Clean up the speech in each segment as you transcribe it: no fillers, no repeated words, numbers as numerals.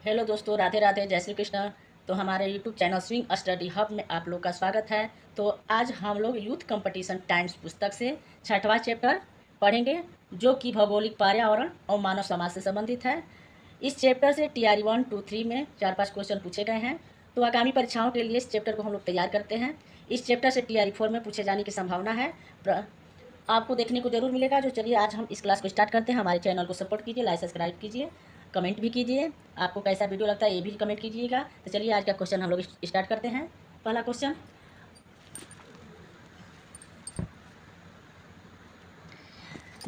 Hello दोस्तों, राधे राधे, जय श्री कृष्ण। तो हमारे YouTube channel swing study hub में आप लोग का स्वागत है। तो आज हम लोग यूथ कंपटीशन टाइम्स पुस्तक से छठवां चैप्टर पढ़ेंगे, जो कि भौगोलिक पर्यावरण और मानव समाज से संबंधित है। इस चैप्टर से TRE 1, 2, 3 में 4-5 क्वेश्चन पूछे गए हैं। तो आगामी परीक्षाओं के लिए इस चैप्टर को हम लोग तैयार करते हैं। इस चैप्टर से TRE 4 में पूछे जाने की संभावना है। आपको देखने को जरूर मिलेगा। जो चलिए आज हम इस क्लास को स्टार्ट करते हैं। हमारे चैनल को सपोर्ट कीजिए, लाइक सब्सक्राइब कीजिए, कमेंट भी कीजिए। आपको कैसा वीडियो लगता है ये भी कमेंट कीजिएगा। तो चलिए आज का क्वेश्चन हम लोग स्टार्ट करते हैं। पहला क्वेश्चन,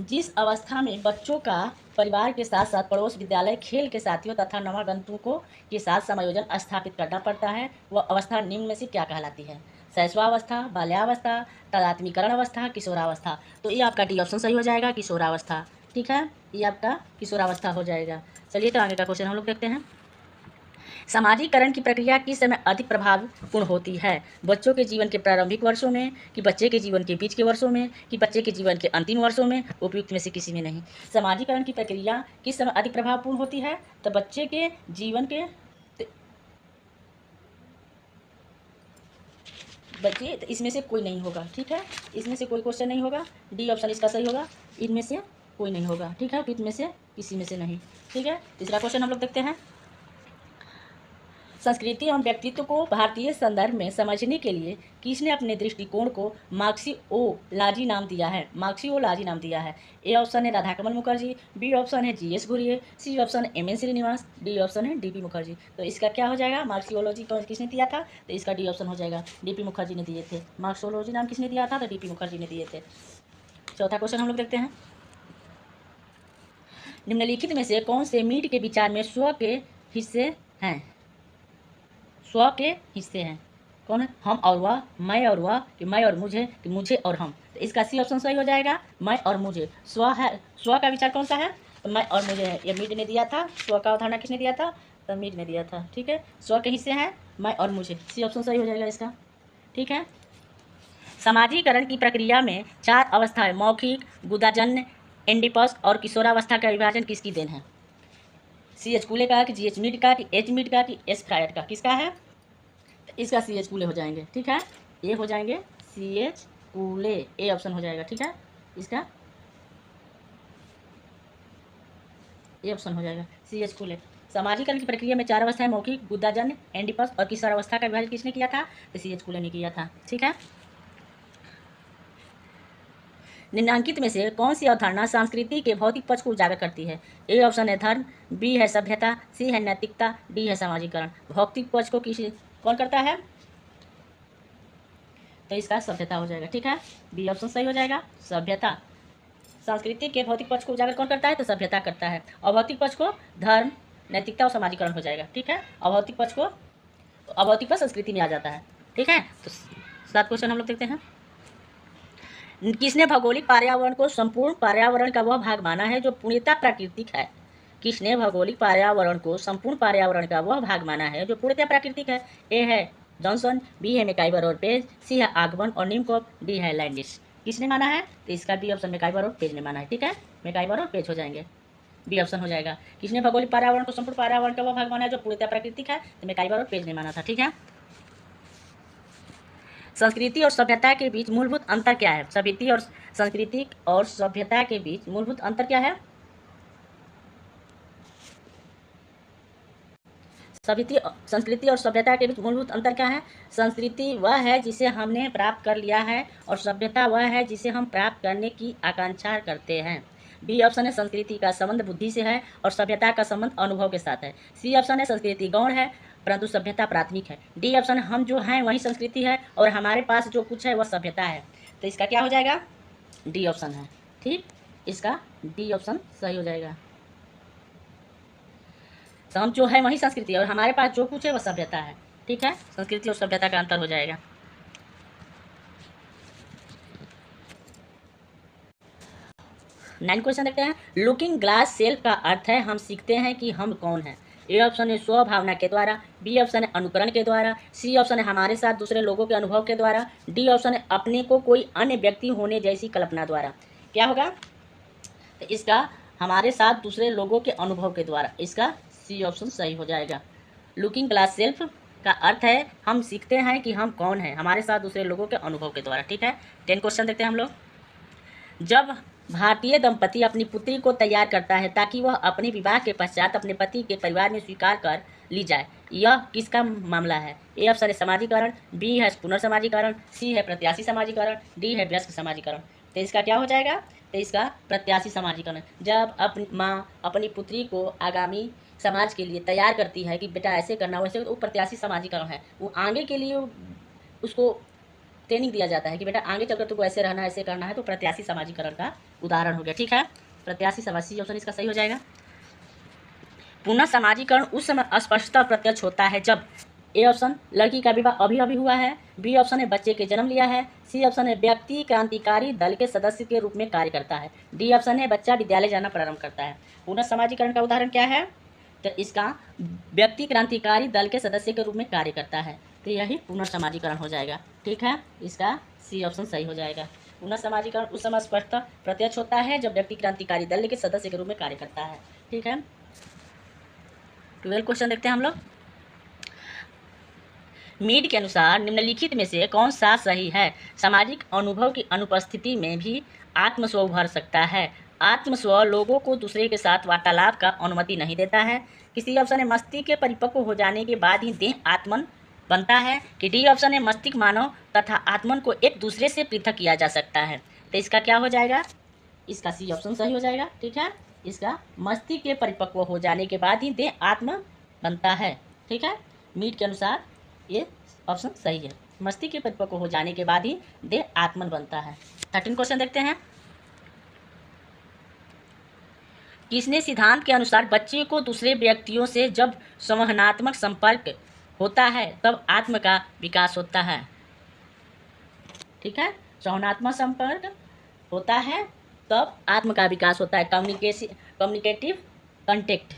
जिस अवस्था में बच्चों का परिवार के साथ साथ पड़ोस, विद्यालय, खेल के साथियों तथा नवागंतुकों के साथ समायोजन स्थापित करना पड़ता है, वह अवस्था निम्न में से क्या कहलाती है? शैशवावस्था, बाल्यावस्था, तादात्म्यकरण अवस्था, किशोरावस्था। तो ये आपका डी ऑप्शन सही हो जाएगा, किशोरावस्था। ठीक है, ये आपका किशोरावस्था हो जाएगा। चलिए तो आगे का क्वेश्चन हम लोग देखते हैं। सामाजिकरण की प्रक्रिया किस समय अधिक प्रभावपूर्ण होती है? बच्चों के जीवन के प्रारंभिक वर्षों में, कि बच्चे के जीवन के बीच के वर्षों में, कि बच्चे के जीवन के अंतिम वर्षों में? उपयुक्त में से किसी में नहीं। सामाजिकरण की प्रक्रिया किस समय अधिक प्रभावपूर्ण होती है? तो बच्चे के जीवन के बच्चे, तो इसमें से कोई नहीं होगा। ठीक है, इसमें से कोई क्वेश्चन नहीं होगा। डी ऑप्शन इसका सही होगा। इनमें से कोई नहीं होगा। ठीक है, उपयुक्त में से किसी में से नहीं। ठीक है, तीसरा क्वेश्चन हम लोग देखते हैं। संस्कृति एवं व्यक्तित्व को भारतीय संदर्भ में समझने के लिए किसने अपने दृष्टिकोण को मार्क्सियोलॉजी नाम दिया है? मार्क्सियोलॉजी नाम दिया है। ए ऑप्शन है राधाकमल मुखर्जी, बी ऑप्शन है GS Ghurye, C option MN Srinivas, D option है DP मुखर्जी। तो इसका क्या हो जाएगा? मार्क्सियोलॉजी किसने दिया था? तो इसका डी ऑप्शन हो जाएगा, DP मुखर्जी ने दिए थे। मार्क्सियोलॉजी नाम किसने दिया था? तो DP मुखर्जी ने दिए थे। चौथा क्वेश्चन हम लोग देखते हैं। निम्नलिखित में से कौन से मीट के विचार में स्व के हिस्से हैं? स्व के हिस्से हैं कौन है? हम और वह, मैं और वह, कि मैं और मुझे, कि मुझे और हम। तो इसका सी ऑप्शन सही हो जाएगा, मैं और मुझे। स्व है, स्व का विचार कौन सा है? तो मैं और मुझे है। ये मीट ने दिया था। स्व का अवधारणा किसने दिया था? तो मीट ने दिया था। ठीक है, स्व के हिस्से हैं मैं और मुझे। सी ऑप्शन सही हो जाएगा इसका। ठीक है, समाजीकरण की प्रक्रिया में 4 अवस्थाएं, मौखिक, गुदाजन्य, एंडिपस और किशोरावस्था का विभाजन किसकी देन है? CH कूले का, कि GH मीट का, कि H मीट का, कि S फ्रायड का? किसका है? इसका CH कूले हो जाएंगे। ठीक है, ये हो जाएंगे CH कूले। ए ऑप्शन हो जाएगा। ठीक है, इसका ए ऑप्शन हो जाएगा, CH कूले। समाजीकरण की प्रक्रिया में 4 अवस्थाएं, मौखिक, गुदाजन्य, एंडिपस और किशोरावस्था का विभाजन किसने किया था? तो CH कूले ने किया था। ठीक है, निम्नांकित में से कौन सी अवधारणा संस्कृति के भौतिक पक्ष को उजागर करती है? ए ऑप्शन है धर्म, बी है सभ्यता, सी है नैतिकता, डी है समाजीकरण। भौतिक पक्ष को कौन करता है? तो इसका सभ्यता हो जाएगा। ठीक है, बी ऑप्शन सही हो जाएगा, सभ्यता। संस्कृति के भौतिक पक्ष को उजागर कौन करता है? तो सभ्यता करता है। अभौतिक पक्ष को धर्म, नैतिकता और समाजीकरण हो जाएगा। ठीक है, अभौतिक पक्ष को, अभौतिक पक्ष संस्कृति में आ जाता है। ठीक है, तो 7 क्वेश्चन हम लोग देखते हैं। किसने भौगोलिक पर्यावरण को संपूर्ण पर्यावरण का वह भाग माना है जो पूर्णतः प्राकृतिक है? किसने भौगोलिक पर्यावरण को संपूर्ण पर्यावरण का वह भाग माना है जो पूर्णतः प्राकृतिक है? ए है जॉनसन, बी है मैकाइवर और पेज, सी है आगमन और निमकॉप, डी है लैंडिस। किसने माना है? तो इसका बी ऑप्शन मैकाइवर और पेज ने माना है। ठीक है, मैकाइवर और पेज हो जाएंगे, बी ऑप्शन हो जाएगा। किसने भौगोलिक पर्यावरण को संपूर्ण पर्यावरण का वह भाग माना है जो पूर्णतः प्राकृतिक है? तो मैकाइवर और पेज ने माना था। ठीक है, संस्कृति और सभ्यता के बीच मूलभूत अंतर क्या है? संस्कृति और सभ्यता के बीच मूलभूत अंतर क्या है? संस्कृति और सभ्यता के बीच मूलभूत अंतर क्या है? संस्कृति वह है जिसे हमने प्राप्त कर लिया है और सभ्यता वह है जिसे हम प्राप्त करने की आकांक्षा करते हैं। बी ऑप्शन है संस्कृति का संबंध बुद्धि से है और सभ्यता का संबंध अनुभव के साथ है। सी ऑप्शन है संस्कृति गौण है परंतु सभ्यता प्राथमिक है। डी ऑप्शन है हम जो हैं वही संस्कृति है और हमारे पास जो कुछ है वह सभ्यता है। तो इसका क्या हो जाएगा? डी ऑप्शन है। ठीक, इसका डी ऑप्शन सही हो जाएगा। हम जो है वही संस्कृति और हमारे पास जो कुछ है वह सभ्यता है। ठीक है, संस्कृति और सभ्यता का अंतर हो जाएगा। 9 क्वेश्चन देखते हैं। लुकिंग ग्लास सेल्फ का अर्थ है हम सीखते हैं कि हम कौन हैं। ए ऑप्शन है स्वभावना के द्वारा, बी ऑप्शन है अनुकरण के द्वारा, सी ऑप्शन है हमारे साथ दूसरे लोगों के अनुभव के द्वारा, डी ऑप्शन है अपने को कोई अन्य व्यक्ति होने जैसी कल्पना द्वारा। क्या होगा? तो इसका हमारे साथ दूसरे लोगों के अनुभव के द्वारा, इसका सी ऑप्शन सही हो जाएगा। लुकिंग ग्लास सेल्फ का अर्थ है हम सीखते हैं कि हम कौन हैं हमारे साथ दूसरे लोगों के अनुभव के द्वारा। ठीक है, 10 क्वेश्चन देखते हैं हम लोग। जब भारतीय दंपति अपनी पुत्री को तैयार करता है ताकि वह अपने विवाह के पश्चात अपने पति के परिवार में स्वीकार कर ली जाए, यह किसका मामला है? ए ऑप्शन है समाजीकरण, बी है पुनर्समाजीकरण, सी है प्रत्याशी समाजीकरण, डी है वयस्क समाजीकरण। तो इसका क्या हो जाएगा? तो इसका प्रत्याशी समाजीकरण। जब अपनी माँ अपनी पुत्री को आगामी समाज के लिए तैयार करती है कि बेटा ऐसे करना वैसे, वो प्रत्याशी समाजीकरण है। वो आगे के लिए उसको ट्रेनिंग दिया जाता है कि बेटा आगे चलकर तुमको ऐसे रहना ऐसे करना है, तो प्रत्याशी समाजीकरण का उदाहरण हो गया। ठीक है, प्रत्याशी समाजी ऑप्शन इसका सही हो जाएगा। पुनः समाजीकरण उस समय स्पष्टता प्रत्यक्ष होता है जब ए ऑप्शन लड़की का विवाह अभी अभी हुआ है, बी ऑप्शन है बच्चे के जन्म लिया है, सी ऑप्शन है व्यक्ति क्रांतिकारी दल के सदस्य के रूप में कार्य करता है, डी ऑप्शन है बच्चा विद्यालय जाना प्रारंभ करता है। पुनः समाजीकरण का उदाहरण क्या है? तो इसका व्यक्ति क्रांतिकारी दल के सदस्य के रूप में कार्य करता है, तो यही पुनर्समाजीकरण हो जाएगा। ठीक है, इसका सी ऑप्शन सही हो जाएगा। पुनर्समाजीकरण उस समय स्पष्ट प्रत्यक्ष होता है जब व्यक्ति क्रांतिकारी दल के सदस्य के रूप में कार्य करता है। ठीक है, 12 क्वेश्चन देखते हैं हम लोग। मीड के अनुसार निम्नलिखित में से कौन सा सही है? सामाजिक अनुभव की अनुपस्थिति में भी आत्मस्व उभर सकता है। आत्मस्व लोगों को दूसरे के साथ वार्तालाप का अनुमति नहीं देता है। किसी ऑप्शन है मस्तिष्क के परिपक्व हो जाने के बाद ही देह आत्मन बनता है, कि डी ऑप्शन है मस्तिष्क मानव तथा आत्मन को एक दूसरे से पृथक किया जा सकता है। तो इसका क्या हो जाएगा? इसका सी ऑप्शन सही हो जाएगा। ठीक है, इसका मस्तिष्क के परिपक्व हो जाने के बाद ही देह आत्म बनता है। ठीक है, मीड के अनुसार ये ऑप्शन सही है, मस्तिष्क के परिपक्व हो जाने के बाद ही देह आत्मन बनता है। 13 क्वेश्चन देखते हैं। किसने सिद्धांत के अनुसार बच्चे को दूसरे व्यक्तियों से जब संवहनात्मक संपर्क होता है तब आत्म का विकास होता है? ठीक है, संवहनात्मक संपर्क होता है तब आत्म का विकास होता है, कम्युनिकेटिव कंटेक्ट।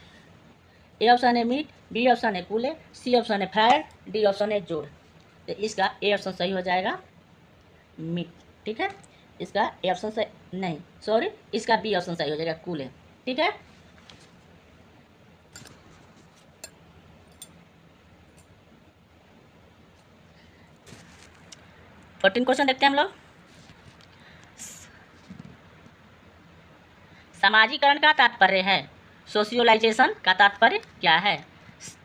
ए ऑप्शन है मीट, बी ऑप्शन है कूले, सी ऑप्शन है फायर, डी ऑप्शन है जोड़। तो इसका ए ऑप्शन सही हो जाएगा, मीट। ठीक है, इसका ए ऑप्शन सही नहीं, सॉरी, इसका बी ऑप्शन सही हो जाएगा, कूले। ठीक है, क्वेश्चन देखते हैं हम लोग। समाजीकरण का तात्पर्य है, सोशियोलाइजेशन का तात्पर्य क्या है?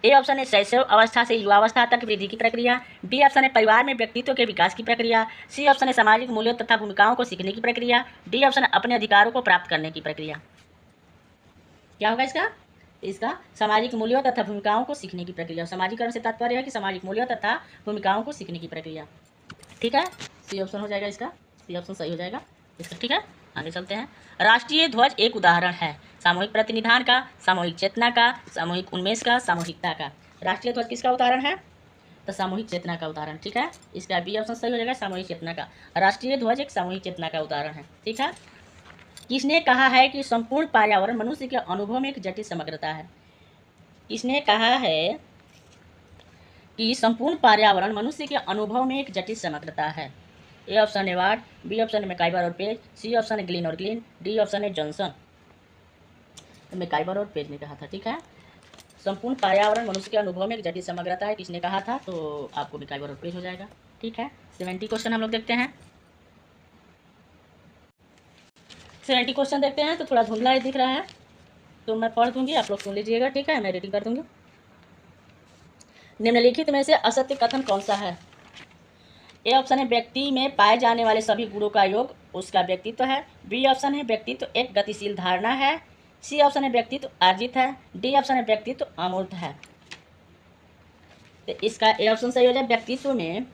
ए ऑप्शन है शैशव अवस्था से युवावस्था तक वृद्धि की प्रक्रिया, बी ऑप्शन है परिवार में व्यक्तित्व के विकास की प्रक्रिया, सी ऑप्शन है सामाजिक मूल्यों तथा भूमिकाओं को सीखने की प्रक्रिया, डी ऑप्शन है अपने अधिकारों को प्राप्त करने की प्रक्रिया। क्या होगा इसका? इसका सामाजिक मूल्यों तथा भूमिकाओं को सीखने की प्रक्रिया। समाजीकरण से तात्पर्य है कि सामाजिक मूल्यों तथा भूमिकाओं को सीखने की प्रक्रिया। ठीक है, सी ऑप्शन हो जाएगा, इसका सी ऑप्शन सही हो जाएगा इसका। ठीक है, आगे चलते हैं। राष्ट्रीय ध्वज एक उदाहरण है सामूहिक प्रतिनिधान का, सामूहिक चेतना का, सामूहिक उन्मेष का, सामूहिकता का। राष्ट्रीय ध्वज किसका उदाहरण है? तो सामूहिक चेतना का उदाहरण। ठीक है, इसका बी ऑप्शन सही हो जाएगा, सामूहिक चेतना का। राष्ट्रीय ध्वज एक सामूहिक चेतना का उदाहरण है। ठीक है, किसने कहा है कि संपूर्ण पर्यावरण मनुष्य के अनुभव में एक जटिल समग्रता है? किसने कहा है कि संपूर्ण पर्यावरण मनुष्य के अनुभव में एक जटिल समग्रता है? ए ऑप्शन है वार्ड, बी ऑप्शन है मैकाइवर और पेज, सी ऑप्शन है ग्लिन और ग्लिन, डी ऑप्शन है जॉनसन। तो मैकाइवर और पेज ने कहा था। ठीक है, संपूर्ण पर्यावरण मनुष्य के अनुभव में एक जटिल समग्रता है, किसने कहा था? तो आपको मैकाइवर और पेज हो जाएगा। ठीक है, 70 क्वेश्चन हम लोग देखते हैं। 70 क्वेश्चन देखते हैं। तो थोड़ा धुंधला दिख रहा है, तो मैं पढ़ दूंगी, आप लोग सुन लीजिएगा। ठीक है, मैं रीडिंग कर दूंगी। निम्नलिखित में से असत्य कथन कौन सा है? ए ऑप्शन है व्यक्ति में पाए जाने वाले सभी गुणों का योग उसका व्यक्तित्व है, बी ऑप्शन है व्यक्तित्व एक गतिशील धारणा है, सी ऑप्शन है व्यक्तित्व अर्जित है, डी ऑप्शन है व्यक्तित्व अमूर्त है। तो इसका ए ऑप्शन सही हो जाएगा, व्यक्तित्व में,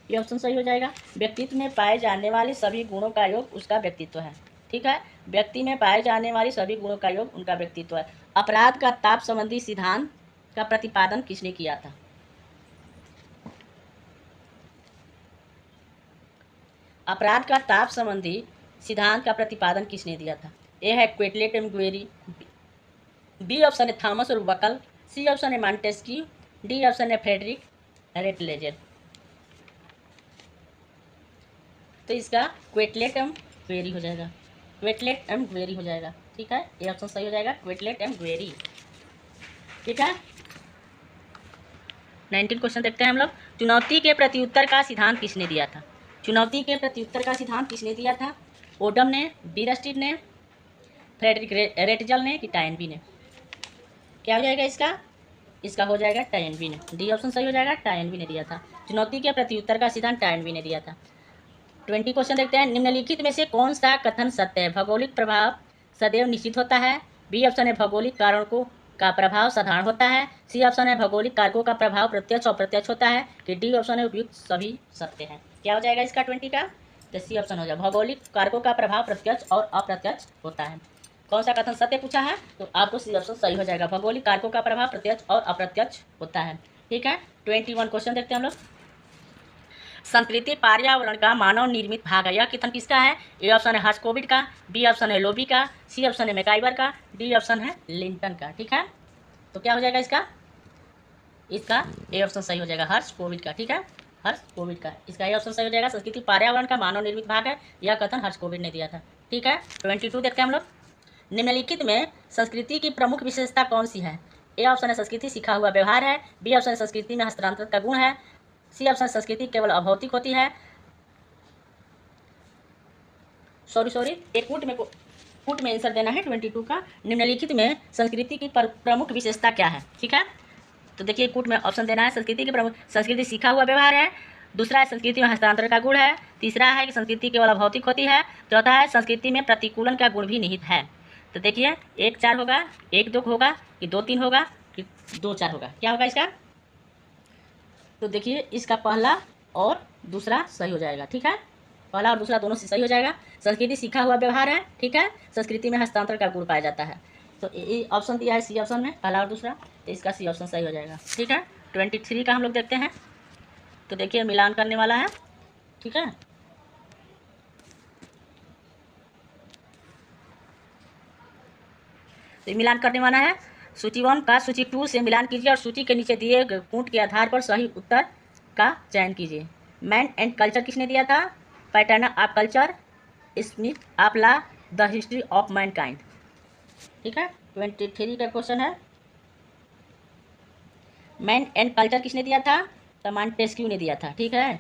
ये ऑप्शन सही हो जाएगा, व्यक्तित्व में पाए जाने वाले सभी गुणों का योग उसका व्यक्तित्व है। ठीक है, व्यक्ति में पाए जाने वाली सभी गुणों का योग उनका व्यक्तित्व है। अपराध का ताप संबंधी सिद्धांत का प्रतिपादन किसने किया था? अपराध का ताप संबंधी सिद्धांत का प्रतिपादन किसने दिया था? ए है क्वेटलेट एम ग्वेरी, बी ऑप्शन है थॉमस और बकल, सी ऑप्शन है मॉन्टेस्क्यू, डी ऑप्शन है फ्रेडरिक रेटलेजर। तो इसका क्वेटलेट एम ग्वेरी हो जाएगा, क्वेटलेट एम ग्वेरी हो जाएगा। ठीक है, ये ऑप्शन सही हो जाएगा, क्वेटलेट एम ग्वेरी। ठीक है। 19 क्वेश्चन देखते हैं हम लोग। चुनौती के प्रत्युत्तर का सिद्धांत किसने दिया था? चुनौती के प्रत्युत्तर का सिद्धांत किसने दिया था? ओडम ने, बीरस्टीड ने, फ्रेडरिक रेटजल ने कि टायनबी ने? क्या हो जाएगा इसका? इसका हो जाएगा टायनबी ने। डी ऑप्शन सही हो जाएगा, टायनबी ने दिया था। चुनौती के प्रत्युत्तर का सिद्धांत टायनबी ने दिया था। 20 क्वेश्चन देखते हैं। निम्नलिखित में से कौन सा कथन सत्य है? भौगोलिक प्रभाव सदैव निश्चित होता है। बी ऑप्शन है भौगोलिक कारणों का प्रभाव साधारण होता है। सी ऑप्शन है भौगोलिक कारकों का प्रभाव प्रत्यक्ष और अप्रत्यक्ष होता है। कि डी ऑप्शन है उपयुक्त सभी सत्य है? क्या हो जाएगा इसका 20 का? तो सी ऑप्शन हो जाएगा, भौगोलिक कारकों का प्रभाव प्रत्यक्ष और अप्रत्यक्ष होता है। कौन सा कथन सत्य पूछा है? तो आपको सी ऑप्शन सही हो जाएगा, भौगोलिक कारकों का प्रभाव प्रत्यक्ष और अप्रत्यक्ष होता है। ठीक है। 21 क्वेश्चन देखते हैं हम लोग। संस्कृति पर्यावरण का मानव निर्मित भाग है। यह कथन किसका है? ए ऑप्शन है हर्स्कोविड का, बी ऑप्शन है लोबी का, सी ऑप्शन है मैकाइवर का, डी ऑप्शन है लिंटन का। ठीक है। तो क्या हो जाएगा इसका? इसका ए ऑप्शन सही हो जाएगा, हर्स्कोविड का। ठीक है, हर्स्कोविड का। इसका ए ऑप्शन सही हो जाएगा। संस्कृति पर्यावरण का मानव निर्मित भाग है, यह कथन हर्स्कोविड ने दिया था। ठीक है। 22 देखते हैं हम लोग। निम्नलिखित में संस्कृति की प्रमुख विशेषता कौन सी है? ए ऑप्शन है संस्कृति सीखा हुआ व्यवहार है, बी ऑप्शन है संस्कृति में हस्तांतरण का गुण है, सी ऑप्शन संस्कृति केवल अभौतिक होती है। सॉरी एक कूट में आंसर देना है 22 का। निम्नलिखित में संस्कृति की प्रमुख विशेषता क्या है? ठीक है। तो देखिए कूट में ऑप्शन देना है। संस्कृति की प्रमुख, संस्कृति सीखा हुआ व्यवहार है, दूसरा है संस्कृति में हस्तांतरण का गुण है, तीसरा है कि संस्कृति केवल अभौतिक होती है, चौथा है संस्कृति में प्रतिकूलन का गुण भी निहित है। तो देखिए 1-4 होगा, 1-2 होगा कि 2-3 होगा कि 2-4 होगा? क्या होगा इसका? तो देखिए इसका पहला और दूसरा सही हो जाएगा। ठीक है, पहला और दूसरा दोनों से सही हो जाएगा। संस्कृति सीखा हुआ व्यवहार है। ठीक है, संस्कृति में हस्तांतरण का गुण पाया जाता है। तो ये ऑप्शन दिया है सी ऑप्शन में, पहला और दूसरा, तो इसका सी ऑप्शन सही हो जाएगा। ठीक है। 23 का हम लोग देखते हैं। तो देखिए मिलान करने वाला है। ठीक है, तो मिलान करने वाला है। सूची 1 का सूची 2 से मिलान कीजिए और सूची के नीचे दिए कूट के आधार पर सही उत्तर का चयन कीजिए। मैन एंड कल्चर किसने दिया था? Pattern of culture, Smith of law, the history of mankind. ठीक है। 23 का क्वेश्चन है, मैन एंड कल्चर किसने दिया था? तो मॉन्टेस्क्यू ने दिया था। ठीक है,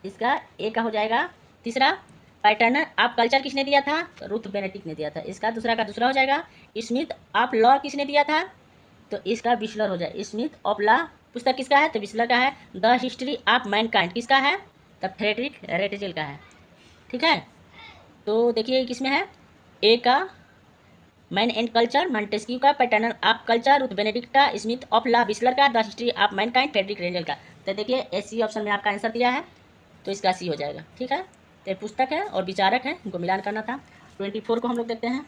इसका ए का हो जाएगा। तीसरा पैटर्न ऑफ कल्चर किसने दिया था? तो रूथ बेनेडिक्ट ने दिया था। इसका दूसरा का दूसरा हो जाएगा। स्मिथ ऑफ लॉ किसने दिया था? तो इसका विस्लर हो जाए। स्मिथ ऑफ लॉ पुस्तक किसका है? तो विस्लर का है। द हिस्ट्री ऑफ मैनकाइंड किसका है? तो फ्रेडरिक रेटजेल का है। ठीक है, तो देखिए किसमें है? ए का मैन एंड कल्चर मॉन्टेस्क्यू का, pattern of culture Ruth Benedict का, स्मिथ ऑफ लॉ विस्लर का, the history of mankind Friedrich Ratzel का। तो देखिए एसी ऑप्शन में आपका आंसर दिया है, तो इसका सी हो जाएगा। ठीक है, तो पुस्तक है और विचारक है, इनको मिलान करना था। 24 को हम लोग देखते हैं।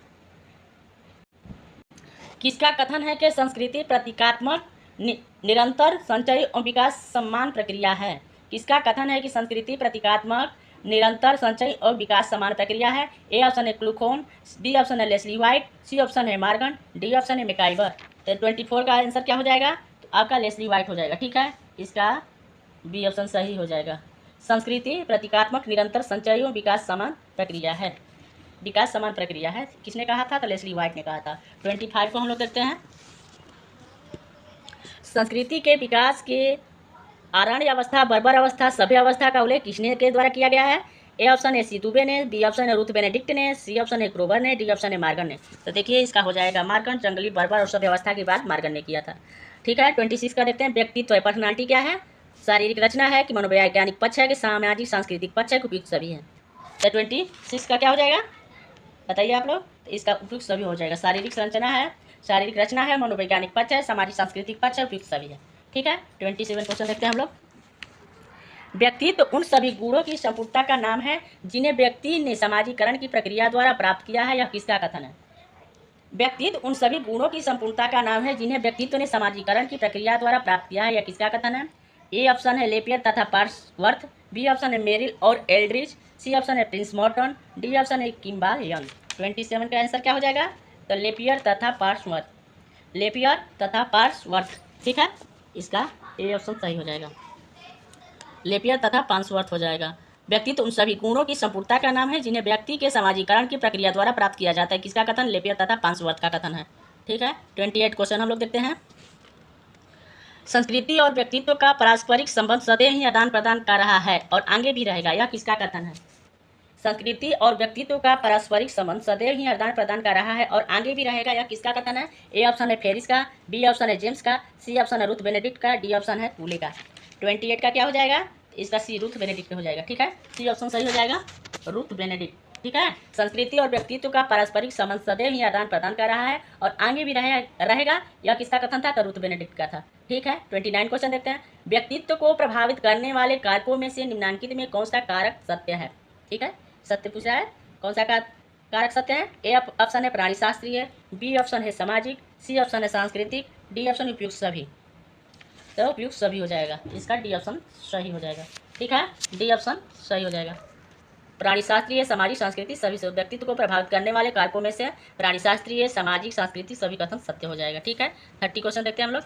किसका कथन है कि संस्कृति प्रतीकात्मक निरंतर संचय और विकास समान प्रक्रिया है? किसका कथन है कि संस्कृति प्रतीकात्मक निरंतर संचय और विकास समान प्रक्रिया है? ए ऑप्शन है क्लूखोन, बी ऑप्शन है लेस्ली व्हाइट, सी ऑप्शन है मार्गन, डी ऑप्शन है मैकाइवर। तो 24 का आंसर क्या हो जाएगा? तो आपका लेस्ली व्हाइट हो जाएगा। ठीक है, इसका बी ऑप्शन सही हो जाएगा। संस्कृति प्रतीकात्मक निरंतर संचय और विकास समान प्रक्रिया है, विकास समान प्रक्रिया है। किसने कहा था? तो लेस्ली व्हाइट ने कहा था। 25 को हम लोग देखते हैं। संस्कृति के विकास के आरण्य अवस्था, बर्बर अवस्था, सभ्य अवस्था का उल्लेख किसने के द्वारा किया गया है? ए ऑप्शन है सी दुबे ने, बी ऑप्शन है रूथ बेनेडिक्ट ने, सी ऑप्शन है क्रोबर ने, डी ऑप्शन है मार्गन ने। तो देखिए इसका हो जाएगा मार्गन। जंगली, बर्बर और सभ्य अवस्था की बात मार्गन ने किया था। ठीक है। 26 का देखते हैं। व्यक्तित्व है, पर्सनालिटी क्या है? शारीरिक रचना है कि मनोवैज्ञानिक पक्ष है कि सामाजिक सांस्कृतिक पक्ष है कि उपयुक्त सभी है? तो 26 का क्या हो जाएगा बताइए आप लोग? तो इसका उपयुक्त सभी हो जाएगा। शारीरिक संरचना है, शारीरिक रचना है, मनोवैज्ञानिक पक्ष है, सामाजिक सांस्कृतिक पक्ष है, उपयुक्त सभी है। ठीक है। 27 क्वेश्चन देखते हैं हम लोग। व्यक्तित्व उन सभी गुणों की संपूर्णता का नाम है जिन्हें व्यक्ति ने समाजीकरण की प्रक्रिया द्वारा प्राप्त किया है। यह किसका कथन है? व्यक्तित्व उन सभी गुणों की संपूर्णता का नाम है जिन्हें व्यक्तित्व ने समाजीकरण की प्रक्रिया द्वारा प्राप्त किया है। यह किसका कथन है? ए ऑप्शन है लेपियर तथा पार्सवर्थ, बी ऑप्शन है मेरिल और एल्ड्रिच, सी ऑप्शन है प्रिंस मॉर्टन, डी ऑप्शन है किम्बाल यंग। 27 का आंसर क्या हो जाएगा? तो लेपियर तथा पार्सवर्थ, लेपियर तथा पार्सवर्थ। ठीक है, इसका ए ऑप्शन सही हो जाएगा, लेपियर तथा पार्सवर्थ हो जाएगा। व्यक्तित्व उन सभी गुणों की संपूर्णता का नाम है जिन्हें व्यक्ति के समाजीकरण की प्रक्रिया द्वारा प्राप्त किया जाता है। किसका कथन? लेपियर तथा पार्सवर्थ का कथन है। ठीक है। 28 क्वेश्चन हम लोग देखते हैं। संस्कृति और व्यक्तित्व का पारस्परिक संबंध सदैव ही आदान प्रदान कर रहा है और आगे भी रहेगा, यह किसका कथन है? संस्कृति और व्यक्तित्व का पारस्परिक संबंध सदैव ही आदान प्रदान कर रहा है और आगे भी रहेगा, यह किसका कथन है? ए ऑप्शन है फेरिस का, बी ऑप्शन है जेम्स का, सी ऑप्शन है रूथ बेनेडिक्ट का, डी ऑप्शन है कूले का। 28 का क्या हो जाएगा? इसका सी रूथ बेनेडिक्ट हो जाएगा। ठीक है, सी ऑप्शन सही हो जाएगा, रूथ बेनेडिक्ट। ठीक है, संस्कृति और व्यक्तित्व का पारस्परिक संबंध सदैव ही आदान प्रदान कर रहा है और आगे भी रहेगा, यह किसका कथन था? तो रूथ बेनेडिक्ट का था। ठीक है, 29 क्वेश्चन देखते हैं। व्यक्तित्व को प्रभावित करने वाले कारकों में से निम्नलिखित में कौन सा कारक सत्य है? ठीक है, सत्य पूछा है, कौन सा कारक सत्य है? ए ऑप्शन है प्राणी शास्त्रीय, बी ऑप्शन है सामाजिक, सी ऑप्शन है सांस्कृतिक, डी ऑप्शन उपयुक्त सभी। तो उपयुक्त सभी हो जाएगा, इसका डी ऑप्शन सही हो जाएगा। ठीक है, डी ऑप्शन सही हो जाएगा। प्राणी शास्त्रीय, सामाजिक, सांस्कृतिक सभी से व्यक्तित्व को प्रभावित करने वाले कारकों में से प्राणी शास्त्रीय, सामाजिक, सांस्कृतिक सभी कथन सत्य हो जाएगा। ठीक है, 30 क्वेश्चन देखते हैं हम लोग।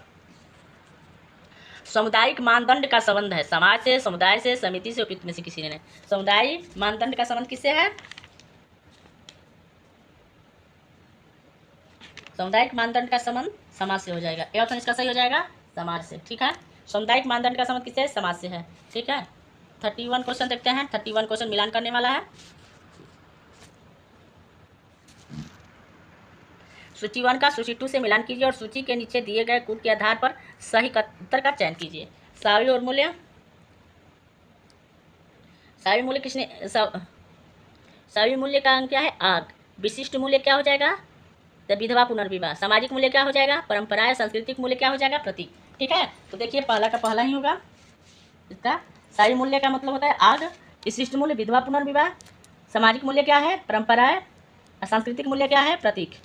सामुदायिक मानदंड का संबंध है समाज से, समुदाय से, समिति से, उपयुक्त में से किसी ने नहीं। सामुदायिक मानदंड का संबंध किससे है? सामुदायिक मानदंड का संबंध समाज से हो जाएगा। ए ऑप्शन इसका सही हो जाएगा, समाज से। ठीक है, सामुदायिक मानदंड का संबंध किससे? समाज से है। ठीक है, 31 क्वेश्चन देखते हैं। 31 क्वेश्चन मिलान करने वाला है। सूची 1 का सूची 2 से मिलान कीजिए और सूची के नीचे दिए गए कूट के आधार पर सही उत्तर का चयन कीजिए। सावी और मूल्य, सावी मूल्य किसने सावी मूल्य का अंक क्या है? आग। विशिष्ट मूल्य क्या हो जाएगा? तो विधवा पुनर्विवाह। सामाजिक मूल्य क्या हो जाएगा? परंपराएं। सांस्कृतिक मूल्य क्या हो जाएगा? प्रतीक। ठीक है, तो देखिए पहला का पहला ही होगा इसका। सावी मूल्य का मतलब होता है आग, विशिष्ट मूल्य विधवा पुनर्विवाह, सामाजिक मूल्य क्या है? परंपराएं, सांस्कृतिक मूल्य क्या है? प्रतीक।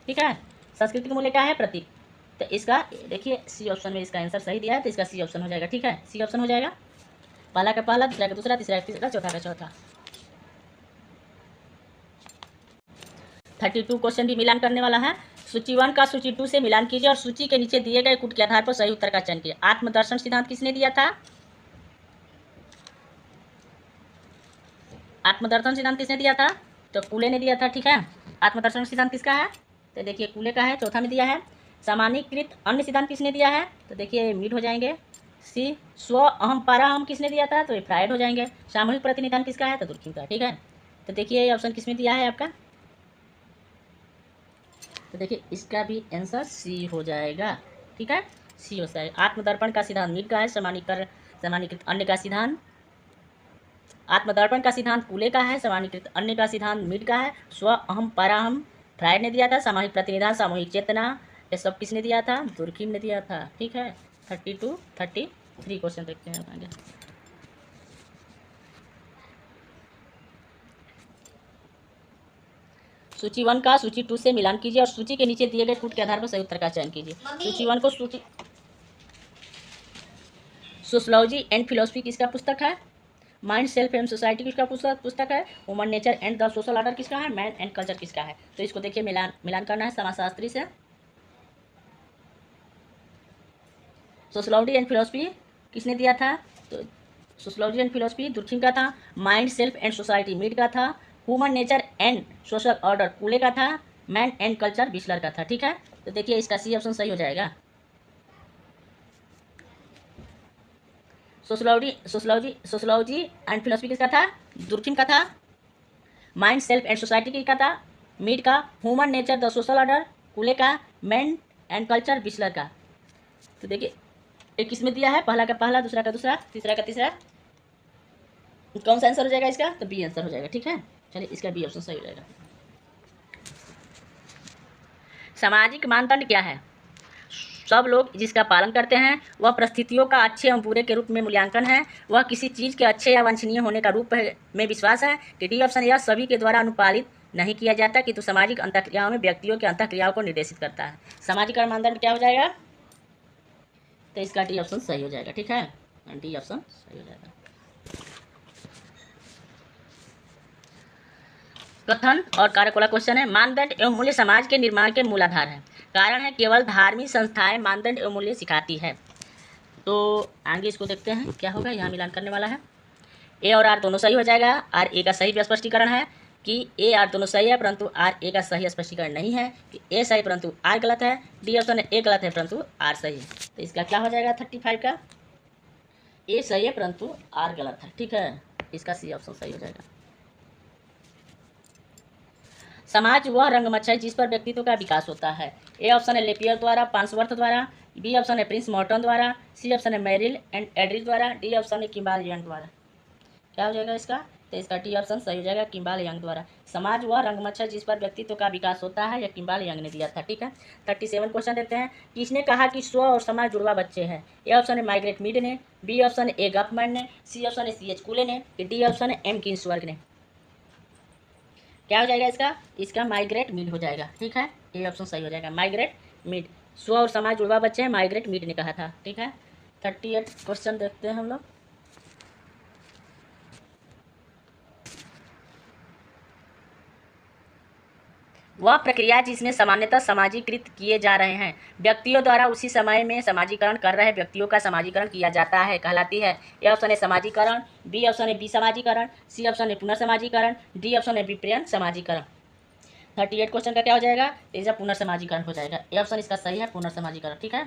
ठीक है, सांस्कृतिक मूल्य क्या है? प्रतीक। तो इसका देखिए सी ऑप्शन में इसका आंसर सही दिया है, तो इसका सी ऑप्शन हो जाएगा। ठीक है, सी ऑप्शन हो जाएगा। पहला का पहला, दूसरा का दूसरा, तीसरा का तीसरा, चौथा का चौथा। 32 क्वेश्चन भी मिलान करने वाला है। सूची 1 का सूची 2 से मिलान कीजिए और सूची के नीचे दिए गए कूट के आधार पर सही उत्तर का चयन कीजिए। आत्मदर्शन सिद्धांत किसने दिया था? आत्मदर्शन सिद्धांत किसने दिया था? तो कूले ने दिया था। ठीक है, आत्मदर्शन सिद्धांत किसका है? तो देखिए कूले का है, चौथा में दिया है। सामान्यीकृत अन्य सिद्धांत किसने दिया है? तो देखिए मीड हो जाएंगे। सी स्व अहम पराहम किसने दिया था? तो ये फ्राइड हो जाएंगे। सामूहिक प्रतिनिधान किसका है? तो दुर्खिम का। ठीक है, तो देखिए ये ऑप्शन किसमें दिया है आपका? तो देखिए इसका भी आंसर सी हो जाएगा। ठीक है, सी हो जाएगा। आत्मदर्पण का सिद्धांत मीड का है। सामान्यीकृत अन्य का सिद्धांत, आत्मदर्पण का सिद्धांत कूले का है। सामान्यीकृत अन्य का सिद्धांत मीड का है। स्व अहम पराहम फ्राइड ने दिया था। सामूहिक प्रतिनिधान, सामूहिक चेतना, ये सब किसने दिया था? दुर्खिम ने दिया था। ठीक है, 32 33 क्वेश्चन देखते हैं आगे। सूची 1 का सूची 2 से मिलान कीजिए और सूची के नीचे दिए गए कूट के आधार पर सही उत्तर का चयन कीजिए। सूची 1 को सोशियोलॉजी एंड फिलोसफी किसका पुस्तक है? माइंड सेल्फ एंड सोसाइटी किसका पुस्तक है? Human nature and the social order किसका है? मैन एंड कल्चर किसका है? तो इसको देखिए मिलान करना है समाजशास्त्री से। सोशियोलॉजी एंड फिलोसफी किसने दिया था? तो सोशियोलॉजी एंड फिलोसफी दुर्खिम का था। Mind self and society Mead का था। Human nature and social order Cooley का था। मैन एंड कल्चर बिस्लर का था। ठीक है, तो देखिए इसका सी ऑप्शन सही हो जाएगा। सोशियोलॉजी एंड फिलोसफी किसका था? दुर्खिम का था। माइंड सेल्फ एंड सोसाइटी किसका था? मीड का। Human nature the social order Cooley का। मैन एंड कल्चर बिस्लर का। तो देखिए एक किसमें दिया है? पहला का पहला, दूसरा का दूसरा, तीसरा का तीसरा। कौन सा आंसर हो जाएगा इसका? तो बी आंसर हो जाएगा। ठीक है, चलिए इसका बी ऑप्शन सही हो जाएगा। सामाजिक मानदंड क्या है? सब लोग जिसका पालन करते हैं। वह परिस्थितियों का अच्छे एवं बुरे के रूप में मूल्यांकन है। वह किसी चीज़ के अच्छे या वांछनीय होने का रूप में विश्वास है। कि डी ऑप्शन यह सभी के द्वारा अनुपालित नहीं किया जाता, किंतु सामाजिक अंतःक्रियाओं में व्यक्तियों के अंतःक्रियाओं को निर्देशित करता है। सामाजिक मानदंड क्या हो जाएगा? तो इसका डी ऑप्शन सही हो जाएगा। ठीक है, डी ऑप्शन सही हो जाएगा। कथन और कारक वाला क्वेश्चन है। मानदंड एवं मूल्य समाज के निर्माण के मूलाधार है। कारण है केवल धार्मिक संस्थाएं मानदंड एवं मूल्य सिखाती है। तो आगे इसको देखते हैं क्या होगा। यहाँ मिलान करने वाला है। ए और आर दोनों सही हो जाएगा। आर ए का सही स्पष्टीकरण है। कि ए आर दोनों सही है परंतु आर ए का सही स्पष्टीकरण नहीं है, कि ए सही परंतु आर गलत है, डी ऑप्शन है ए गलत है परंतु आर सही है। तो इसका क्या हो जाएगा 35 का, ए सही है परंतु आर गलत है। ठीक है, इसका सी ऑप्शन सही हो जाएगा। समाज वह रंगमंच है जिस पर व्यक्तित्व का विकास होता है। ए ऑप्शन है लेपियर द्वारा, पांसवर्थ द्वारा, बी ऑप्शन है प्रिंस मॉर्टन द्वारा, सी ऑप्शन है मेरिल एंड एड्रिल द्वारा, डी ऑप्शन है किम्बाल यंग द्वारा। क्या हो जाएगा इसका, तो इसका टी ऑप्शन सही हो जाएगा, किम्बाल यंग द्वारा। समाज वह रंगमंच है जिस पर व्यक्तित्व का विकास होता है, यह किम्बाल यंग ने दिया था। ठीक है, 37 क्वेश्चन देते हैं। किसने कहा कि स्व और समाज जुड़वा बच्चे हैं? ए ऑप्शन है मार्गरेट मीड ने, बी ऑप्शन है ए गफमैन ने, सी ऑप्शन है C.H. कूले ने, डी ऑप्शन है M. किंग्सवर्ग ने। क्या हो जाएगा इसका, इसका माइग्रेट मीड हो जाएगा। ठीक है, ये ऑप्शन सही हो जाएगा, माइग्रेट मीड। स्व और समाज जुड़वा बच्चे हैं, माइग्रेट मीड ने कहा था। ठीक है, 38 क्वेश्चन देखते हैं हम लोग। वह प्रक्रिया जिसमें सामान्यतः समाजीकृत किए जा रहे हैं व्यक्तियों द्वारा उसी समय में समाजीकरण कर रहे व्यक्तियों का समाजीकरण किया जाता है कहलाती है। ए ऑप्शन है समाजीकरण, बी ऑप्शन है विसमाजीकरण, सी ऑप्शन है पुनर्समाजीकरण, डी ऑप्शन है विपर्यन समाजीकरण। 38 क्वेश्चन का क्या हो जाएगा, इसका पुनर्समाजीकरण हो जाएगा। ए ऑप्शन इसका सही है, पुनर्समाजीकरण। ठीक है,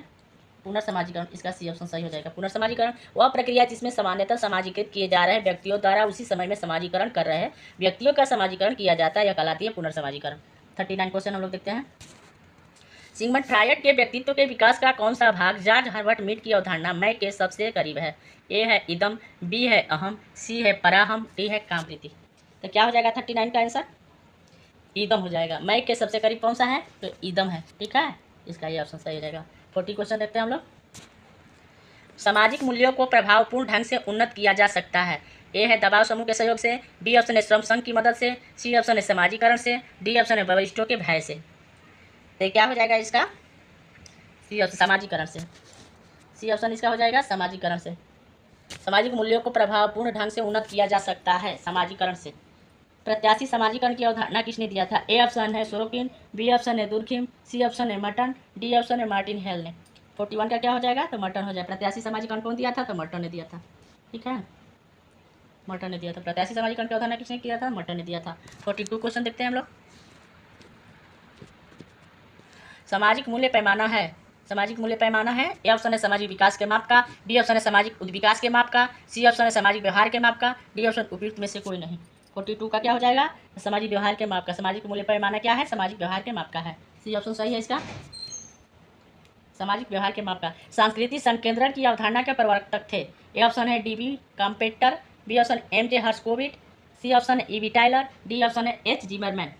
पुनर्समाजीकरण, इसका सी ऑप्शन सही हो जाएगा। पुनर्समाजीकरण वह प्रक्रिया जिसमें सामान्यतः समाजीकृत किए जा रहे व्यक्तियों द्वारा उसी समय में समाजीकरण कर रहे व्यक्तियों का समाजीकरण किया जाता है, यह कहलाती है पुनर्समाजीकरण। 39 क्वेश्चन हम लोग देखते हैं। सिगमंड फ्रायड के व्यक्तित्व के विकास का कौन सा भाग जॉर्ज हर्बर्ट मीड की अवधारणा मैं के सबसे करीब है? ए है इदम, बी है अहम, सी है पराहम, डी है कामृति। तो क्या हो जाएगा 39 का आंसर, ईदम हो जाएगा। मैं के सबसे करीब कौन सा है, तो ईदम है। ठीक है, इसका ये ऑप्शन सही हो जाएगा। 40 क्वेश्चन देखते हैं हम लोग। सामाजिक मूल्यों को प्रभावपूर्ण ढंग से उन्नत किया जा सकता है। ए है दबाव समूह के सहयोग से, बी ऑप्शन है श्रम संघ की मदद से, सी ऑप्शन है समाजीकरण से, डी ऑप्शन है वरिष्ठों के भय से। तो क्या हो जाएगा इसका, सी ऑप्शन समाजीकरण से। सी ऑप्शन इसका हो जाएगा समाजीकरण से। सामाजिक मूल्यों को प्रभावपूर्ण ढंग से उन्नत किया जा सकता है समाजीकरण से। प्रत्याशी समाजीकरण की अवधारणा किसने दिया था? ए ऑप्शन है सोरोकिन, बी ऑप्शन है दुर्खिम, सी ऑप्शन है मर्टन, डी ऑप्शन है मार्टिन हेल ने। 41 का क्या हो जाएगा, तो मर्टन हो जाएगा। प्रत्याशी समाजीकरण कौन दिया था, तो मर्टन ने दिया था। ठीक है, मर्टन ने दिया था। प्रत्याशी समाजीकरण की अवधारणा किसने किया था, मर्टन ने दिया था। 42 क्वेश्चन देखते हैं हम लोग। सामाजिक मूल्य पैमाना है, सामाजिक मूल्य पैमाना है। ए ऑप्शन है सामाजिक विकास के माप का, बी ऑप्शन है सामाजिक विकास के माप का, सी ऑप्शन है सामाजिक व्यवहार के माप का, डी ऑप्शन उपयुक्त में से कोई नहीं। 42 का क्या हो जाएगा, सामाजिक व्यवहार के माप का। सामाजिक मूल्य पैमाना क्या है, सामाजिक व्यवहार के माप का है। सी ऑप्शन सही है इसका, सामाजिक व्यवहार के माप का। सांस्कृतिक संकेंद्रण की अवधारणा के प्रवर्तक थे? ए ऑप्शन है डी.बी. कॉम्पेटर, B option M.J. Herskovits, C option है E.B. टाइलर, डी ऑप्शन है H. जिमरमैन।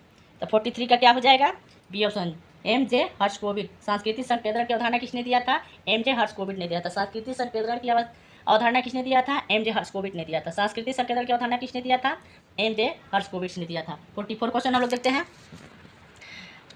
तो 43 का क्या हो जाएगा, बी ऑप्शन M.J. हर्स्कोविट। सांस्कृतिक संकेंद्रण की अवधारणा किसने दिया था, M.J. हर्स्कोविट ने दिया था। सांस्कृतिक संकेंद्रण की अवधारणा किसने दिया था, M.J. हर्स्कोविट ने दिया था। सांस्कृतिक संकेंद्रण की अवधारणा किसने दिया था, M.J. हर्स्कोविट ने दिया था। 44 क्वेश्चन हम लोग देखते हैं।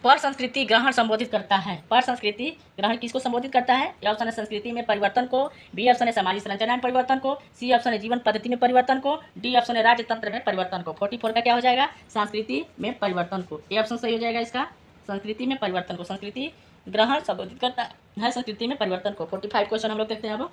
पर संस्कृति ग्रहण संबोधित करता है। पर संस्कृति ग्रहण किसको संबोधित करता है? ए ऑप्शन है संस्कृति में परिवर्तन को, बी ऑप्शन है सामाजिक संरचना में परिवर्तन को, सी ऑप्शन है जीवन पद्धति में परिवर्तन को, डी ऑप्शन है राज्य तंत्र में परिवर्तन को। 44 का क्या हो जाएगा, संस्कृति में परिवर्तन को। ए ऑप्शन सही हो जाएगा इसका, संस्कृति में परिवर्तन को। संस्कृति ग्रहण संबोधित करता है संस्कृति में परिवर्तन को। 45 क्वेश्चन हम लोग देखते हैं अब।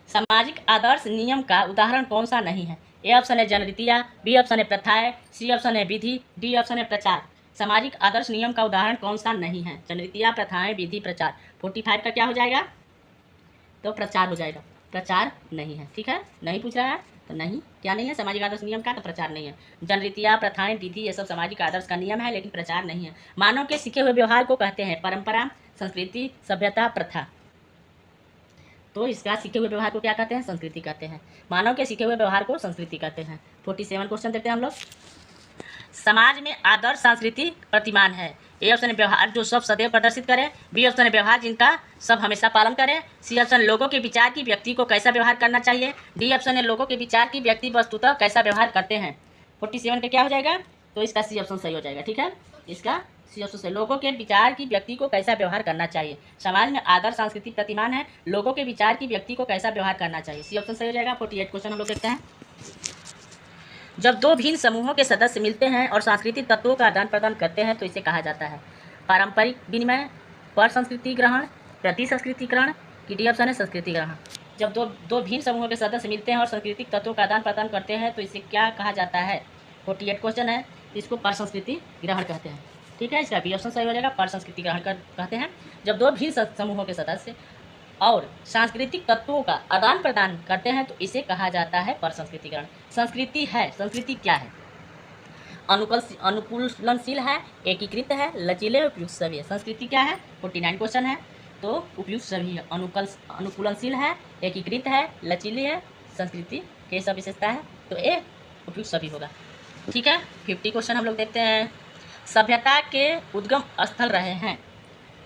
सामाजिक आदर्श नियम का उदाहरण कौन सा नहीं है? ए ऑप्शन है जनरीतियाँ, बी ऑप्शन है प्रथाएं, सी ऑप्शन है विधि, डी ऑप्शन है प्रचार। सामाजिक आदर्श नियम का उदाहरण कौन सा नहीं है? जनरीतियाँ, प्रथाएं, विधि, प्रचार। 45 का क्या हो जाएगा, तो प्रचार हो जाएगा। प्रचार नहीं है। ठीक है, नहीं पूछ रहा है तो नहीं, क्या नहीं है सामाजिक आदर्श नियम का, तो प्रचार नहीं है। जनरीतियाँ, प्रथाएं, विधि ये सब सामाजिक आदर्श का नियम है, लेकिन प्रचार नहीं है। मानव के सीखे हुए व्यवहार को कहते हैं परंपरा, संस्कृति, सभ्यता, प्रथा। तो इसका सीखे हुए व्यवहार को क्या कहते हैं, संस्कृति कहते हैं। मानव के सीखे हुए व्यवहार को संस्कृति कहते हैं। 47 क्वेश्चन देखते हैं हम लोग। समाज में आदर्श सांस्कृतिक प्रतिमान है। ए ऑप्शन है व्यवहार जो सब सदैव प्रदर्शित करें, बी ऑप्शन है व्यवहार जिनका सब हमेशा पालन करें, सी ऑप्शन लोगों के विचार की व्यक्ति को कैसा व्यवहार करना चाहिए, डी ऑप्शन है लोगों के विचार की व्यक्ति वस्तुतः कैसा व्यवहार करते हैं। 47 का क्या हो जाएगा, तो इसका सी ऑप्शन सही हो जाएगा। ठीक है, इसका सी ऑप्शन सही, लोगों के विचार की व्यक्ति को कैसा व्यवहार करना चाहिए। समाज में आदर्श सांस्कृतिक प्रतिमान है, लोगों के विचार की व्यक्ति को कैसा व्यवहार करना चाहिए। सी ऑप्शन सही हो जाएगा। 48 क्वेश्चन हम लोग देखते हैं। जब दो भिन्न समूहों के सदस्य मिलते हैं और सांस्कृतिक तत्वों का आदान प्रदान करते हैं तो इसे कहा जाता है पारंपरिक विनिमय, पर संस्कृति ग्रहण, प्रति संस्कृति ग्रहण, की डी ऑप्शन है संस्कृति ग्रहण। जब दो भिन्न समूहों के सदस्य मिलते हैं और सांस्कृतिक तत्वों का आदान प्रदान करते हैं तो इसे क्या कहा जाता है। 48 क्वेश्चन है। इसको पर संस्कृति ग्रहण कहते हैं। ठीक है, इसका बी ऑप्शन सही हो जाएगा, पर संस्कृति ग्रहण कहते हैं जब दो भी समूहों के सदस्य और सांस्कृतिक तत्वों का आदान प्रदान करते हैं तो इसे कहा जाता है पर संस्कृति ग्रहण। संस्कृति है, संस्कृति क्या है? अनुकूलनशील है, एकीकृत है, लचीले और उपयुक्त सभी है। संस्कृति क्या है? 49 क्वेश्चन है, तो उपयुक्त सभी है, अनुकूलनशील है, एकीकृत है, लचीली है, संस्कृति के सब विशेषता है, तो ए उपयुक्त सभी होगा। ठीक है, 50 क्वेश्चन हम लोग देखते हैं। सभ्यता के उद्गम स्थल रहे हैं,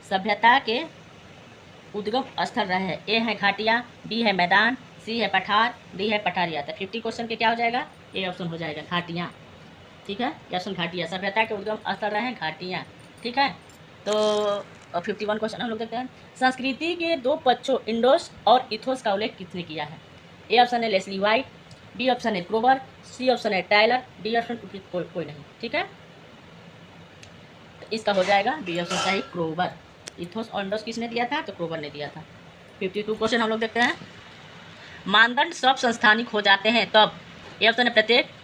सभ्यता के उद्गम स्थल रहे हैं। ए है घाटियाँ, बी है मैदान, सी है पठार, डी है पठारिया। तो 50 क्वेश्चन के क्या हो जाएगा? ए ऑप्शन हो जाएगा, घाटियाँ। ठीक है, ए ऑप्शन घाटियाँ, सभ्यता के उद्गम स्थल रहे हैं घाटियाँ। ठीक है, तो 51 क्वेश्चन हम लोग देखते हैं। संस्कृति के दो पक्षों इंडोस और इथोस का उल्लेख किसने किया है? ए ऑप्शन है लेस्ली वाइट, बी ऑप्शन है क्रोबर, सी ऑप्शन है टायलर, डी ऑप्शन कोई नहीं। ठीक है, तो इसका हो जाएगा बी ऑप्शन सही, क्रोबर। इथोस और इंडोस किसने दिया था? तो क्रोबर ने दिया था। 52 क्वेश्चन हम लोग देखते हैं। मानदंड सब संस्थानिक हो जाते हैं तब ए ऑप्शन है प्रत्येक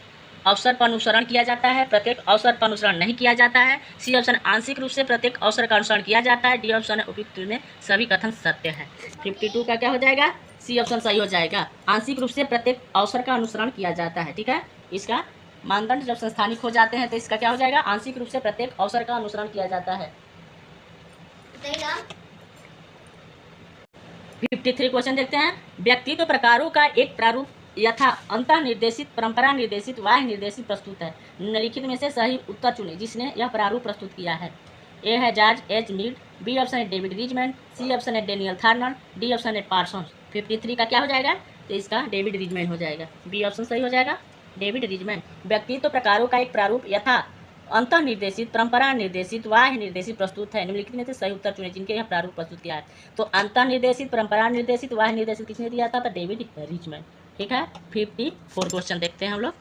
अवसर पर अनुसरण किया जाता है, प्रत्येक अवसर पर अनुसरण नहीं किया जाता है, सी ऑप्शन आंशिक रूप से प्रत्येक अवसर का अनुसरण किया जाता है, डी ऑप्शन है उपयुक्त में सभी कथन सत्य है। 52 का क्या हो जाएगा? सी ऑप्शन सही हो जाएगा, आंशिक रूप से प्रत्येक अवसर का अनुसरण किया जाता है। ठीक है, इसका मानदंड जब संस्थानिक हो जाते हैं तो इसका क्या हो जाएगा? आंशिक रूप से प्रत्येक अवसर का अनुसरण किया जाता है। 53 क्वेश्चन देखते हैं। व्यक्तित्व प्रकारों का एक प्रारूप यथा अंतः निर्देशित, परंपरा निर्देशित, बाह्य निर्देशित प्रस्तुत है। निम्नलिखित में से सही उत्तर चुनें जिसने यह प्रारूप प्रस्तुत किया है। ए है George H Mead, B option है डेविड रिचमंड, सी ऑप्शन है डेनियल थार्नर, डी ऑप्शन है पार्सन्स। 53 का क्या हो जाएगा? तो इसका डेविड रिचमंड हो जाएगा, बी ऑप्शन सही हो जाएगा, डेविड रिचमंड। व्यक्तित्व प्रकारों का एक प्रारूप यथा अंतः निर्देशित, परंपरा निर्देशित, बाह्य निर्देशित प्रस्तुत है। निम्नलिखित में से सही उत्तर चुनें जिनके यह प्रारूप प्रस्तुत किया है। तो अंतः निर्देशित, परंपरा निर्देशित, बाह्य निर्देशित किसने दिया था? तो डेविड रिचमंड। ठीक है, 54 क्वेश्चन देखते हैं हम लोग।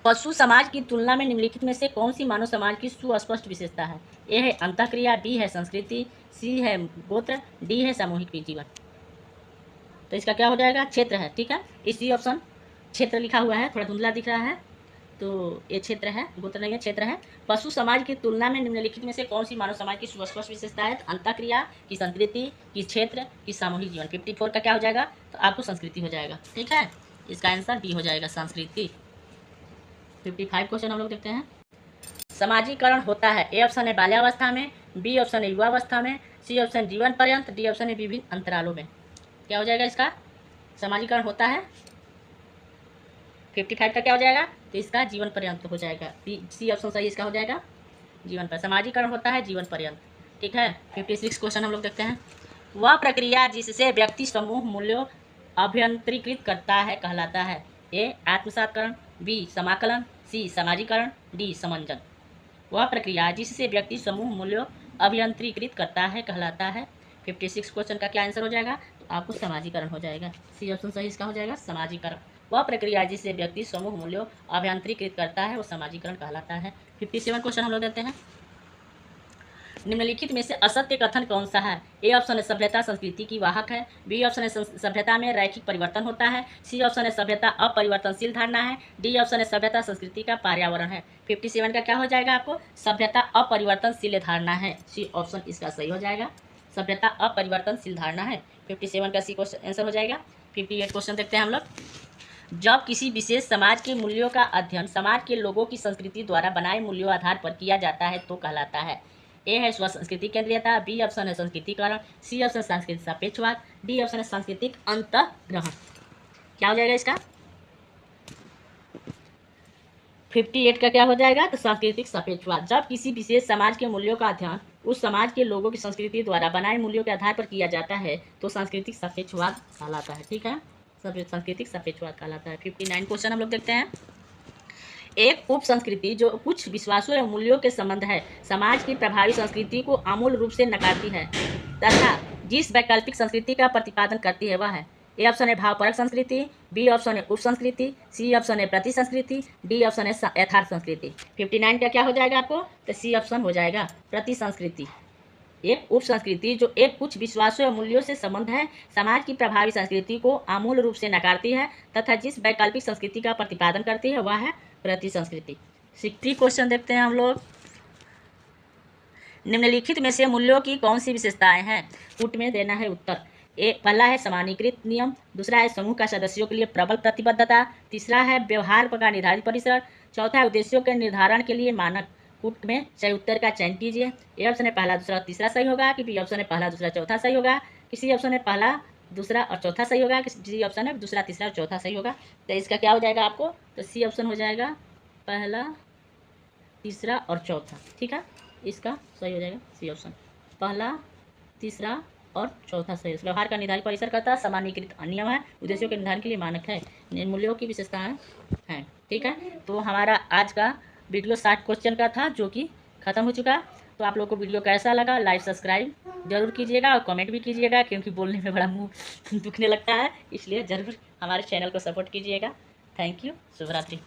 पशु समाज की तुलना में निम्नलिखित में से कौन सी मानव समाज की सुस्पष्ट विशेषता है? ए है अंतःक्रिया, बी है संस्कृति, सी है गोत्र, डी है सामूहिक जीवन। तो इसका क्या हो जाएगा? क्षेत्र है। ठीक है, इसी ऑप्शन क्षेत्र लिखा हुआ है, थोड़ा धुंधला दिख रहा है, तो ये क्षेत्र है, गोत्र नहीं है, क्षेत्र है। पशु समाज की तुलना में निम्नलिखित में से कौन सी मानव समाज की सुस्पष्ट विशेषता है? अंतःक्रिया, की संस्कृति, की क्षेत्र, की सामूहिक जीवन। 54 का क्या हो जाएगा? तो आपको संस्कृति हो जाएगा। ठीक है, इसका आंसर डी हो जाएगा, संस्कृति। 55 क्वेश्चन हम लोग देखते हैं। समाजीकरण होता है। ए ऑप्शन है बाल्यावस्था में, बी ऑप्शन है युवावस्था में, सी ऑप्शन जीवन पर्यंत, डी ऑप्शन है विभिन्न अंतरालों में। क्या हो जाएगा इसका? समाजीकरण होता है। 55 का क्या हो जाएगा? तो इसका जीवन पर्यंत हो जाएगा, सी ऑप्शन सही इसका हो जाएगा, जीवन पर। समाजीकरण होता है जीवन पर्यंत। ठीक है, 56 क्वेश्चन हम लोग देखते हैं। वह प्रक्रिया जिससे व्यक्ति समूह मूल्यों अभ्यंतरीकृत करता है कहलाता है। ए आत्मसातकरण, बी समाकलन, सी समाजीकरण, डी समंजन। वह प्रक्रिया जिससे व्यक्ति समूह मूल्यों अभ्यंतरीकृत करता है कहलाता है। 56 क्वेश्चन का क्या आंसर हो जाएगा? तो आपको समाजीकरण हो जाएगा, सी ऑप्शन सही इसका हो जाएगा, समाजीकरण। वह प्रक्रिया जिससे व्यक्ति समूह मूल्यों अभ्यंतरीकृत करता है वो समाजीकरण कहलाता है। 57 क्वेश्चन हम लोग देते हैं। निम्नलिखित में से असत्य कथन कौन सा है? ए ऑप्शन है सभ्यता संस्कृति की वाहक है, बी ऑप्शन है सभ्यता में रैखिक परिवर्तन होता है, सी ऑप्शन है सभ्यता अपरिवर्तनशील धारणा है, डी ऑप्शन है सभ्यता संस्कृति का पर्यावरण है। 57 का क्या हो जाएगा आपको? सभ्यता अपरिवर्तनशील धारणा है, सी ऑप्शन इसका सही हो जाएगा, सभ्यता अपरिवर्तनशील धारणा है। 57 का सी क्वेश्चन आंसर हो जाएगा। 58 क्वेश्चन देखते हैं हम लोग। जब किसी विशेष समाज के मूल्यों का अध्ययन समाज के लोगों की संस्कृति द्वारा बनाए मूल्यों आधार पर किया जाता है तो कहलाता है। ए है स्वसंस्कृति केंद्रीयता, बी ऑप्शन है संस्कृतिकरण, सी ऑप्शन सांस्कृतिक सापेक्षवाद, डी ऑप्शन है सांस्कृतिक अंतःग्रहण। क्या हो जाएगा इसका? 58 का क्या हो जाएगा? तो सांस्कृतिक सापेक्षवाद। जब किसी विशेष समाज के मूल्यों का अध्ययन उस समाज के लोगों की संस्कृति द्वारा बनाए मूल्यों के आधार पर किया जाता है तो सांस्कृतिक सापेक्षवाद कहलाता है। ठीक है, सांस्कृतिक सापेक्षवाद कहलाता है। 59 क्वेश्चन हम लोग देखते हैं। एक उप संस्कृति जो कुछ विश्वासों या मूल्यों के संबंध है समाज की प्रभावी संस्कृति को आमूल रूप से नकारती है तथा जिस वैकल्पिक संस्कृति का प्रतिपादन करती है वह है। ए ऑप्शन है भावपरक संस्कृति, बी ऑप्शन है उप संस्कृति, सी ऑप्शन है प्रति संस्कृति, डी ऑप्शन है यथार्थ संस्कृति। 59 का क्या हो जाएगा आपको? तो सी ऑप्शन हो जाएगा, प्रति संस्कृति। एक उप संस्कृति जो एक कुछ विश्वासों या मूल्यों से संबंध है समाज की प्रभावी संस्कृति को आमूल रूप से नकारती है तथा जिस वैकल्पिक संस्कृति का प्रतिपादन करती है वह है प्रति संस्कृति। 60 क्वेश्चन देखते हैं हम लोग। निम्नलिखित में से मूल्यों की कौन सी विशेषताएं हैं? पुट में देना है उत्तर। पहला है सामान्यीकृत नियम, दूसरा है समूह का सदस्यों के लिए प्रबल प्रतिबद्धता, तीसरा है व्यवहार का निर्धारित परिसर, चौथा है उद्देश्यों के निर्धारण के लिए मानक। पुट में सही उत्तर का चयन कीजिए। ए ऑप्शन है पहला दूसरा तीसरा सही होगा, कि बी ऑप्शन है पहला दूसरा चौथा सही होगा, किसी ऑप्शन है पहला दूसरा और चौथा सही होगा, किसी ऑप्शन है दूसरा तीसरा और चौथा सही होगा। तो इसका क्या हो जाएगा आपको? तो सी ऑप्शन हो जाएगा, पहला तीसरा और चौथा। ठीक है, इसका सही हो जाएगा सी ऑप्शन, पहला तीसरा और चौथा सही। व्यवहार का निर्धारित परिसर करता है, सामान्यीकृत नियम है, उद्देश्यों के निर्धारण के लिए मानक है, मूल्यों की विशेषताएं हैं। ठीक है, तो हमारा आज का वीडियो 60 क्वेश्चन का था, जो कि खत्म हो चुका। तो आप लोग को वीडियो कैसा लगा, लाइक सब्सक्राइब जरूर कीजिएगा और कमेंट भी कीजिएगा, क्योंकि बोलने में बड़ा मुंह दुखने लगता है, इसलिए ज़रूर हमारे चैनल को सपोर्ट कीजिएगा। थैंक यू, शुभ रात्रि।